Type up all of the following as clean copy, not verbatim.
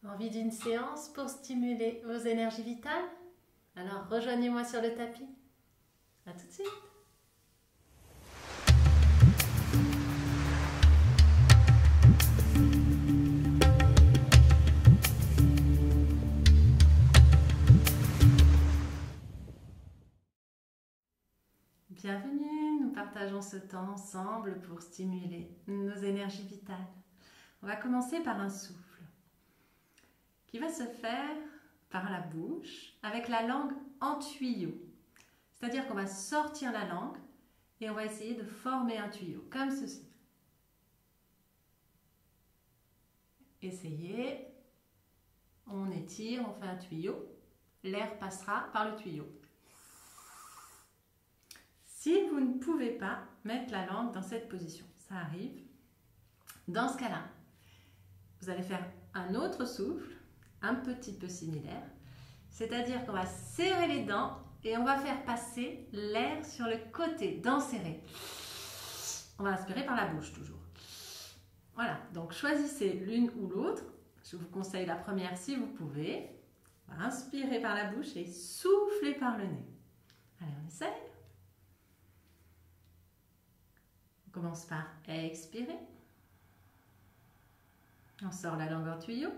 Envie d'une séance pour stimuler vos énergies vitales? Alors rejoignez-moi sur le tapis. À tout de suite. Bienvenue, nous partageons ce temps ensemble pour stimuler nos énergies vitales. On va commencer par un souffle qui va se faire par la bouche avec la langue en tuyau. C'est-à-dire qu'on va sortir la langue et on va essayer de former un tuyau, comme ceci. Essayez, on étire, on fait un tuyau, l'air passera par le tuyau. Si vous ne pouvez pas mettre la langue dans cette position, ça arrive, dans ce cas-là, vous allez faire un autre souffle, un petit peu similaire, c'est-à-dire qu'on va serrer les dents et on va faire passer l'air sur le côté, dents serrées. On va inspirer par la bouche toujours. Voilà, donc choisissez l'une ou l'autre. Je vous conseille la première si vous pouvez. On va inspirer par la bouche et souffler par le nez. Allez, on essaye. On commence par expirer. On sort la langue en tuyau.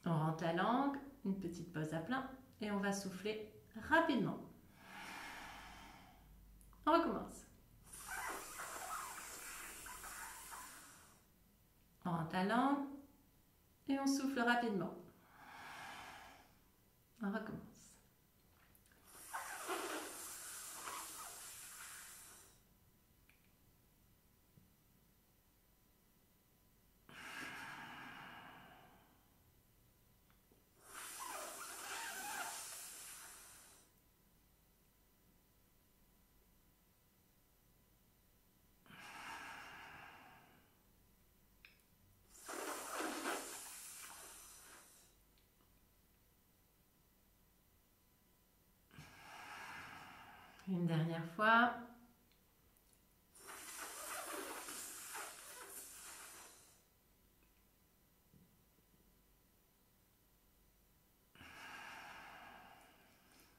On rentre la langue, une petite pause à plein et on va souffler rapidement. On recommence. On rentre la langue et on souffle rapidement. On recommence. Une dernière fois.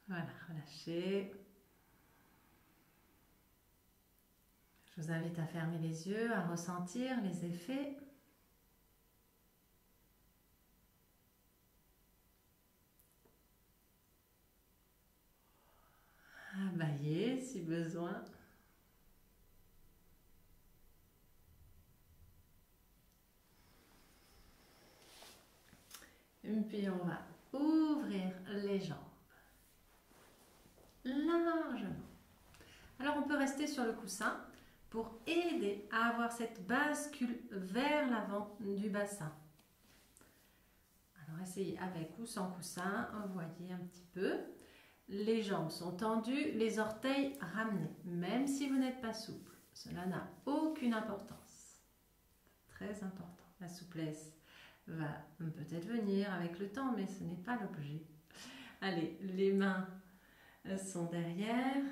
Voilà, relâchez. Je vous invite à fermer les yeux, à ressentir les effets. À bailler si besoin. Et puis on va ouvrir les jambes largement. Alors on peut rester sur le coussin pour aider à avoir cette bascule vers l'avant du bassin. Alors essayez avec ou sans coussin, voyez un petit peu. Les jambes sont tendues, les orteils ramenés, même si vous n'êtes pas souple. Cela n'a aucune importance. Très important. La souplesse va peut-être venir avec le temps, mais ce n'est pas l'objet. Allez, les mains sont derrière.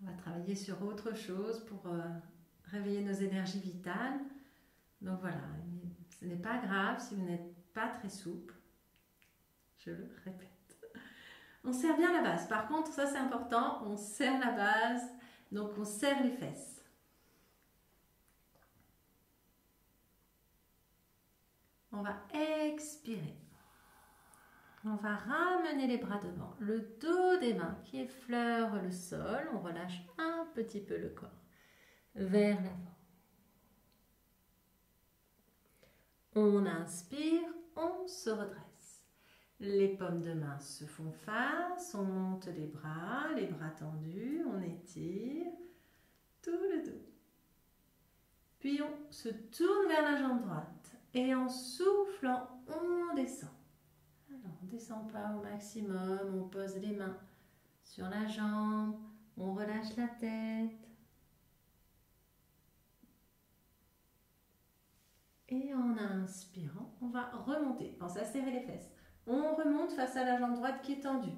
On va travailler sur autre chose pour réveiller nos énergies vitales. Donc voilà, ce n'est pas grave si vous n'êtes pas très souple. Je le répète. On serre bien la base. Par contre, ça c'est important, on serre la base, donc on serre les fesses. On va expirer. On va ramener les bras devant, le dos des mains qui effleure le sol. On relâche un petit peu le corps vers l'avant. On inspire, on se redresse. Les paumes de main se font face, on monte les bras tendus, on étire tout le dos. Puis on se tourne vers la jambe droite et en soufflant, on descend. Alors, on ne descend pas au maximum, on pose les mains sur la jambe, on relâche la tête. Et en inspirant, on va remonter, pense à serrer les fesses. On remonte face à la jambe droite qui est tendue.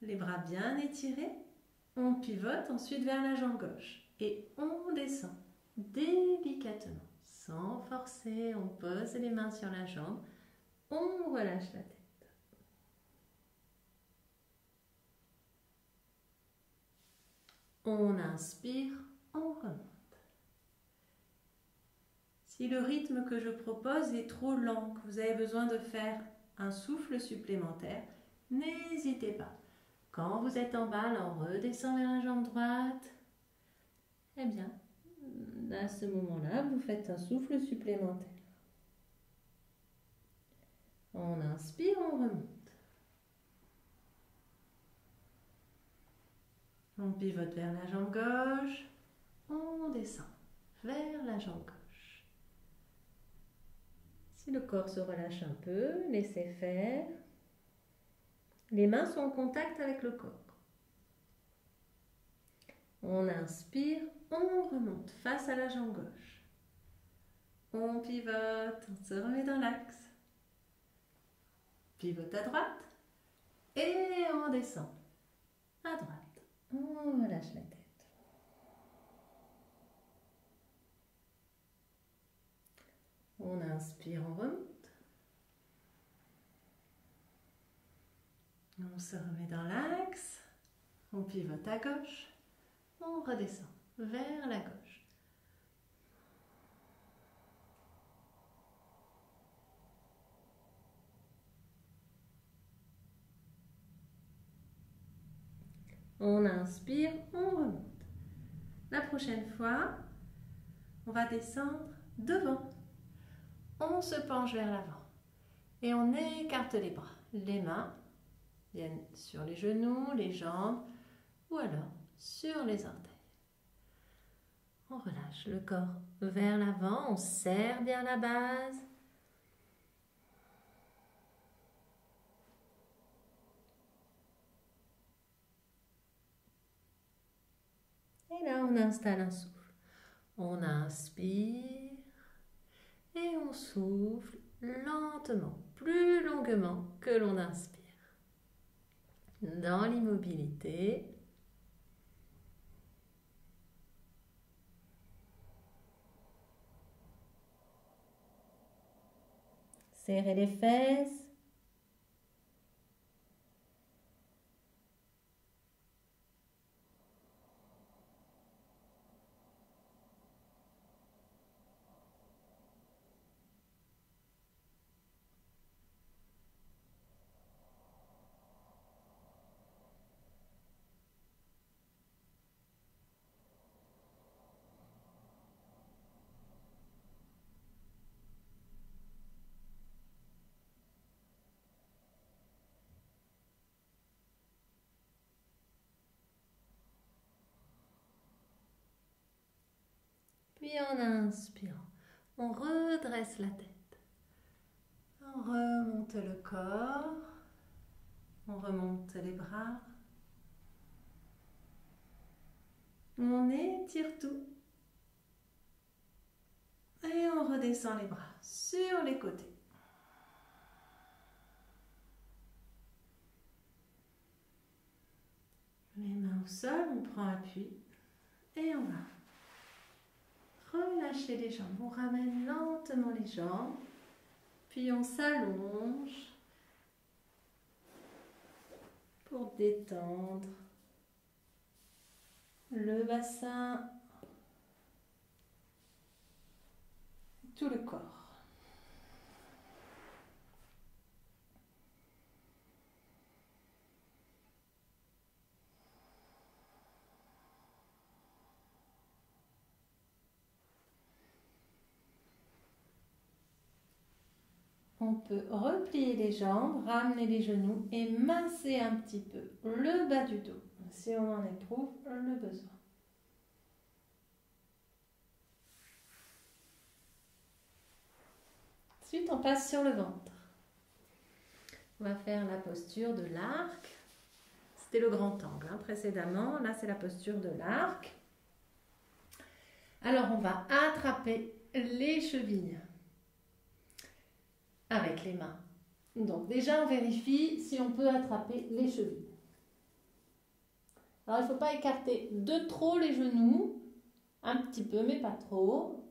les bras bien étirés. On pivote ensuite vers la jambe gauche et on descend délicatement, sans forcer. On pose les mains sur la jambe, on relâche la tête. On inspire, on remonte. Si le rythme que je propose est trop lent, que vous avez besoin de faire un souffle supplémentaire, n'hésitez pas. Quand vous êtes en bas, on redescend vers la jambe droite. Eh bien, à ce moment-là, vous faites un souffle supplémentaire. On inspire, on remonte. On pivote vers la jambe gauche. On descend vers la jambe gauche. Si le corps se relâche un peu, laissez faire. Les mains sont en contact avec le corps. On inspire, on remonte face à la jambe gauche. On pivote, on se remet dans l'axe. Pivote à droite et on descend à droite. On relâche la tête. On inspire, on remonte. On se remet dans l'axe. On pivote à gauche. On redescend vers la gauche. On inspire, on remonte. La prochaine fois, on va descendre devant. On se penche vers l'avant et on écarte les bras. Les mains viennent sur les genoux, les jambes ou alors sur les orteils. On relâche le corps vers l'avant, on serre bien la base. Et là, on installe un souffle. On inspire et on souffle lentement, plus longuement que l'on inspire. Dans l'immobilité. Serrez les fesses. Puis en inspirant, on redresse la tête. On remonte le corps. On remonte les bras. On étire tout. Et on redescend les bras sur les côtés. Les mains au sol, on prend appui. Et on va relâcher les jambes. On ramène lentement les jambes. Puis on s'allonge pour détendre le bassin, tout le corps. On peut replier les jambes, ramener les genoux et masser un petit peu le bas du dos, si on en éprouve le besoin. Ensuite, on passe sur le ventre. On va faire la posture de l'arc. C'était le grand angle précédemment. Là, c'est la posture de l'arc. Alors, on va attraper les chevilles avec les mains. Donc déjà, on vérifie si on peut attraper les chevilles. Alors, il ne faut pas écarter de trop les genoux. Un petit peu, mais pas trop.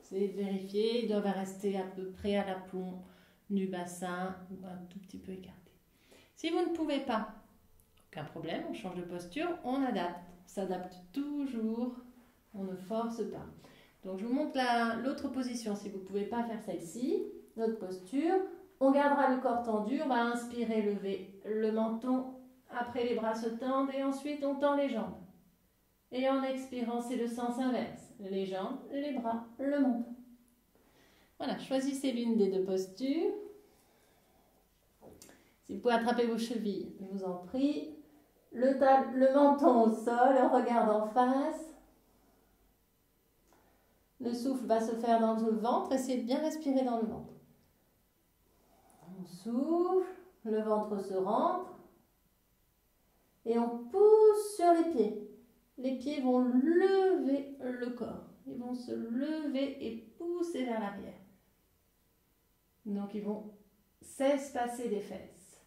Essayez de vérifier. Ils doivent rester à peu près à l'aplomb du bassin, ou un tout petit peu écartés. Si vous ne pouvez pas, aucun problème, on change de posture, on adapte. On s'adapte toujours, on ne force pas. Donc, je vous montre l'autre position. Si vous ne pouvez pas faire celle-ci, notre posture, on gardera le corps tendu. On va inspirer, lever le menton. Après, les bras se tendent et ensuite, on tend les jambes. Et en expirant, c'est le sens inverse. Les jambes, les bras, le menton. Voilà, choisissez l'une des deux postures. Si vous pouvez attraper vos chevilles, je vous en prie. Le menton au sol, le regard en face. Le souffle va se faire dans le ventre. Essayez de bien respirer dans le ventre. On souffle, le ventre se rentre. Et on pousse sur les pieds. Les pieds vont lever le corps. Ils vont se lever et pousser vers l'arrière. Donc, ils vont s'espacer des fesses.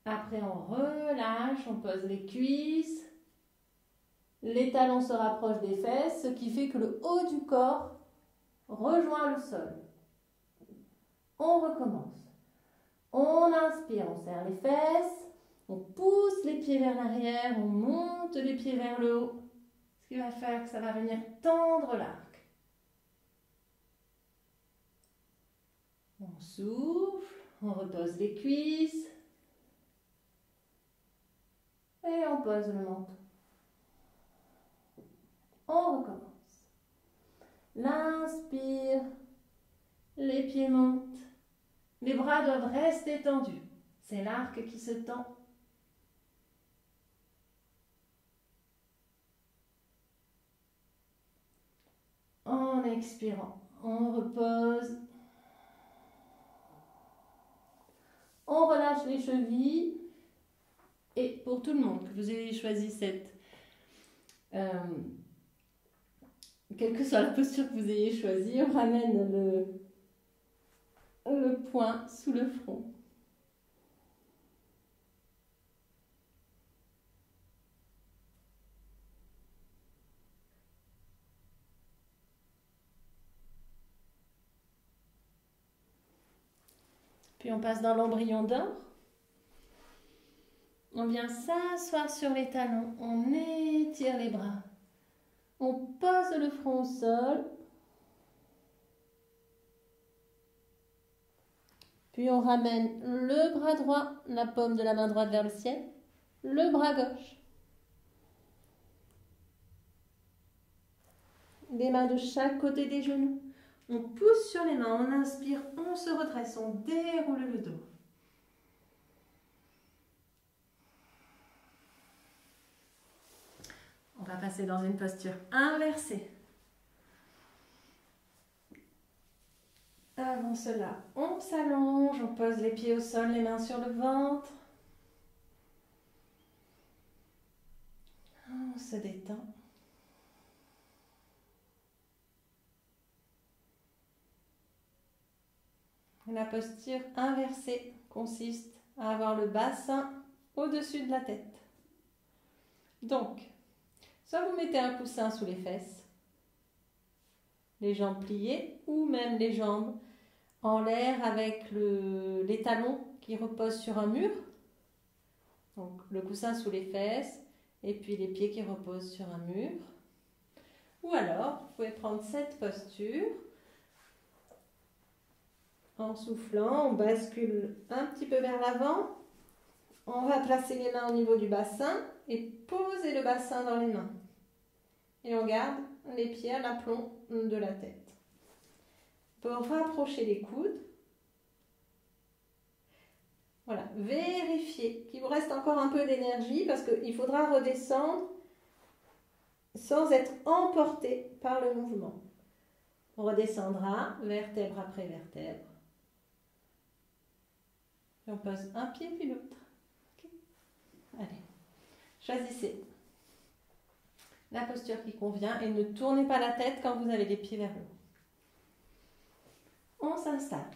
Après, on relâche, on pose les cuisses. Les talons se rapprochent des fesses, ce qui fait que le haut du corps rejoint le sol. On recommence. On inspire, on serre les fesses. On pousse les pieds vers l'arrière, on monte les pieds vers le haut. Ce qui va faire que ça va venir tendre l'arc. On souffle, on repose les cuisses. Et on pose le menton. On recommence. L'inspire, les pieds montent. Les bras doivent rester tendus. C'est l'arc qui se tend. En expirant, on repose. On relâche les chevilles. Et pour tout le monde, que vous ayez choisi cette... quelle que soit la posture que vous ayez choisie, on ramène le poing sous le front. Puis on passe dans l'embryon d'or. On vient s'asseoir sur les talons, on étire les bras. On pose le front au sol. Puis on ramène le bras droit, la paume de la main droite vers le ciel, le bras gauche. Les mains de chaque côté des genoux. On pousse sur les mains, on inspire, on se redresse, on déroule le dos. On va passer dans une posture inversée. Avant cela, on s'allonge, on pose les pieds au sol, les mains sur le ventre. On se détend. La posture inversée consiste à avoir le bassin au-dessus de la tête. Donc, soit vous mettez un coussin sous les fesses, les jambes pliées, ou même les jambes en l'air avec les talons qui reposent sur un mur. Donc, le coussin sous les fesses et puis les pieds qui reposent sur un mur. Ou alors, vous pouvez prendre cette posture. En soufflant, on bascule un petit peu vers l'avant. On va placer les mains au niveau du bassin et poser le bassin dans les mains. Et on garde les pieds à l'aplomb de la tête. On peut rapprocher les coudes. Voilà, vérifiez qu'il vous reste encore un peu d'énergie parce qu'il faudra redescendre sans être emporté par le mouvement. On redescendra vertèbre après vertèbre. Et on pose un pied puis l'autre. Okay. Allez, choisissez la posture qui convient et ne tournez pas la tête quand vous avez les pieds vers le haut. On s'installe.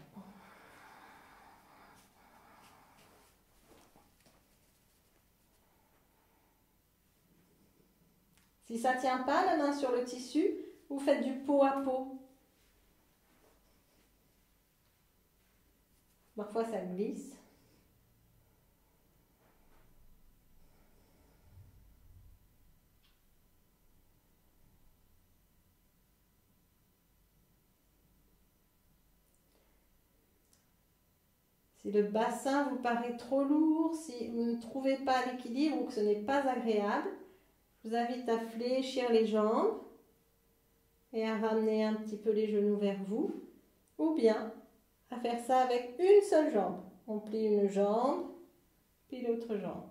Si ça ne tient pas, la main sur le tissu, vous faites du pot à pot. Parfois ça glisse. Si le bassin vous paraît trop lourd, si vous ne trouvez pas l'équilibre ou que ce n'est pas agréable, je vous invite à fléchir les jambes et à ramener un petit peu les genoux vers vous, ou bien à faire ça avec une seule jambe. On plie une jambe, puis l'autre jambe.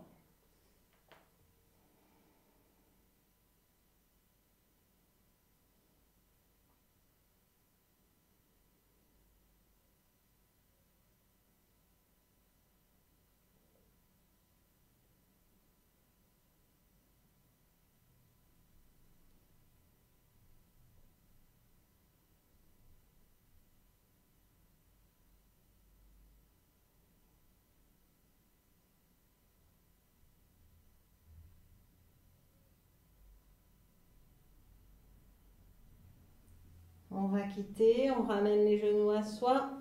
On va quitter, on ramène les genoux à soi.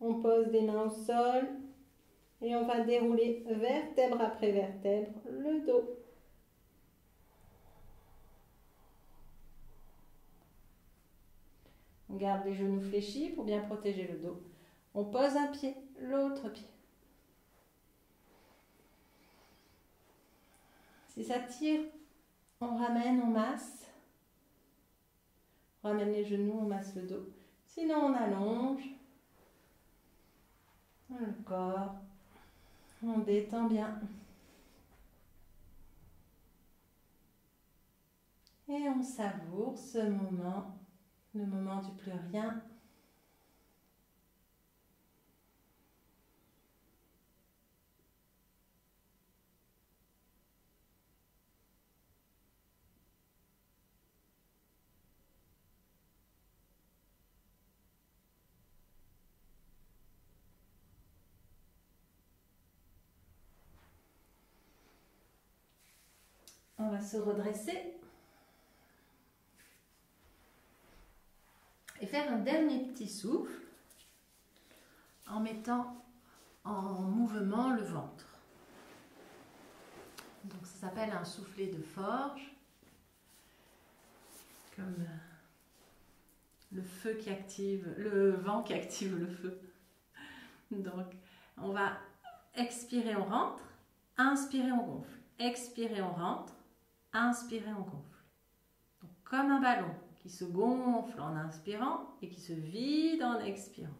On pose les mains au sol et on va dérouler vertèbre après vertèbre le dos. On garde les genoux fléchis pour bien protéger le dos. On pose un pied, l'autre pied. Si ça tire, on ramène, on masse. On ramène les genoux, on masse le dos. Sinon, on allonge le corps. On détend bien. Et on savoure ce moment, le moment du plus rien. On va se redresser et faire un dernier petit souffle en mettant en mouvement le ventre. Donc ça s'appelle un soufflet de forge, comme le feu qui active, le vent qui active le feu. Donc on va expirer, on rentre, inspirer, on gonfle, expirer, on rentre, inspirer, on gonfle. Donc, comme un ballon qui se gonfle en inspirant et qui se vide en expirant.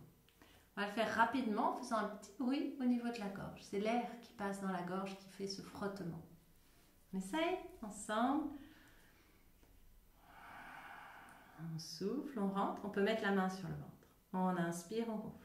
On va le faire rapidement en faisant un petit bruit au niveau de la gorge. C'est l'air qui passe dans la gorge qui fait ce frottement. On essaye ensemble. On souffle, on rentre. On peut mettre la main sur le ventre. On inspire, on gonfle.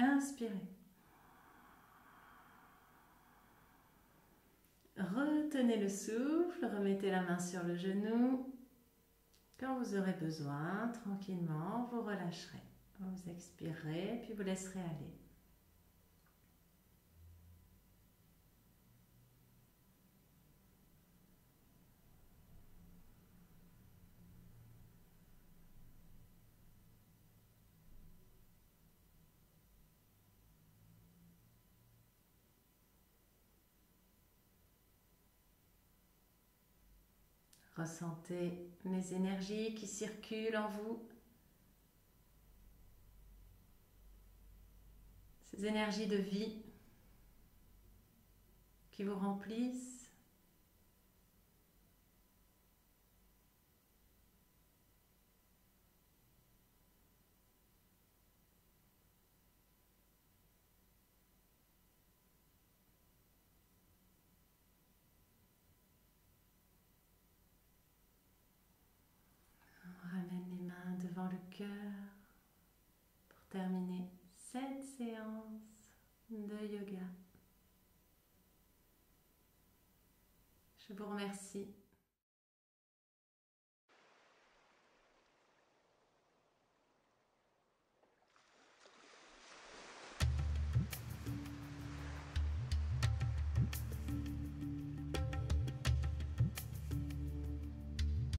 Inspirez. Retenez le souffle, remettez la main sur le genou. Quand vous aurez besoin, tranquillement, vous relâcherez. Vous expirez, puis vous laisserez aller. Ressentez les énergies qui circulent en vous. Ces énergies de vie qui vous remplissent. cœur pour terminer cette séance de yoga. Je vous remercie